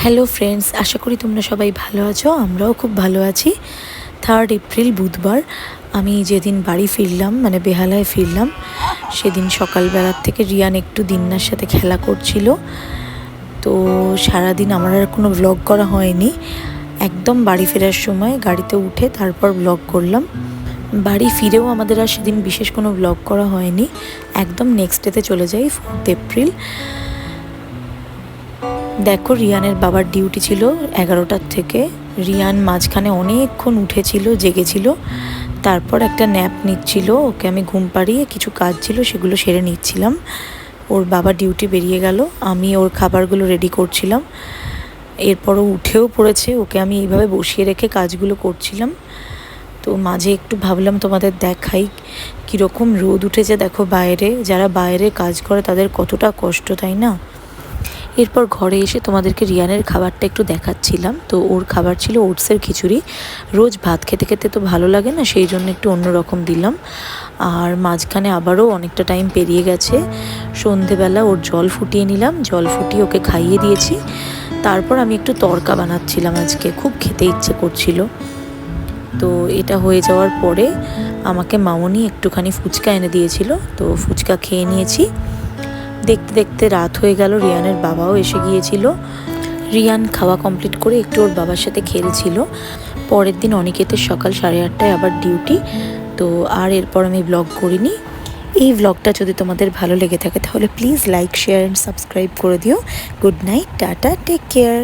Hello friends, আশা করি তোমরা সবাই ভালো আছো। আমরাও খুব ভালো আছি। 3 এপ্রিল বুধবার আমি যেদিন বাড়ি ফিরলাম, মানে বেহালায় ফিরলাম, সেদিন সকালবেলার থেকে রিয়ান একটু দিন্নার সাথে খেলা করছিল। তো সারাদিন আমার আর কোনো ব্লগ করা হয়নি। একদম বাড়ি ফেরার সময় গাড়িতে উঠে তারপর ব্লগ করলাম। বাড়ি ফিরেও আমাদের আর সেদিন বিশেষ কোনো ব্লগ করা হয়নি। একদম নেক্সট ডেতে চলে যাই 4 এপ্রিল। দেখো, রিয়ানের বাবার ডিউটি ছিল 11টার থেকে। রিয়ান মাঝখানে অনেকক্ষণ উঠেছিল, জেগেছিল। তারপর একটা ন্যাপ নিচ্ছিল। ওকে আমি ঘুম পাড়িয়ে কিছু কাজ ছিল সেগুলো সেরে নিচ্ছিলাম। ওর বাবা ডিউটি বেরিয়ে গেল, আমি ওর খাবারগুলো রেডি করছিলাম। এরপরও উঠেও পড়েছে, ওকে আমি এইভাবে বসিয়ে রেখে কাজগুলো করছিলাম। তো মাঝে একটু ভাবলাম তোমাদের দেখাই কীরকম রোদ উঠেছে। দেখো বাইরে, যারা বাইরে কাজ করে তাদের কতটা কষ্ট, তাই না? এরপর ঘরে এসে তোমাদেরকে রিয়ানের খাবারটা একটু দেখাচ্ছিলাম। তো ওর খাবার ছিল ওটসের খিচুড়ি। রোজ ভাত খেতে খেতে তো ভালো লাগে না, সেই জন্য একটু অন্যরকম দিলাম। আর মাঝখানে আবারও অনেকটা টাইম পেরিয়ে গেছে। সন্ধেবেলা ওর জল ফুটিয়ে নিলাম, জল ফুটিয়ে ওকে খাইয়ে দিয়েছি। তারপর আমি একটু তড়কা বানাচ্ছিলাম, আজকে খুব খেতে ইচ্ছে করছিল। তো এটা হয়ে যাওয়ার পরে আমাকে মামনি একটুখানি ফুচকা এনে দিয়েছিল, তো ফুচকা খেয়ে নিয়েছি। দেখতে দেখতে রাত হয়ে গেল, রিয়ানের বাবাও এসে গিয়েছিল। রিয়ান খাওয়া কমপ্লিট করে একটু ওর বাবার সাথে খেলছিল। পরের দিন অনিকেতের সকাল 8:30টায় আবার ডিউটি। তো আর এরপর আমি ব্লগ করিনি। এই ব্লগটা যদি তোমাদের ভালো লেগে থাকে তাহলে please like, share and subscribe করে দিও। Good night, tata, take care.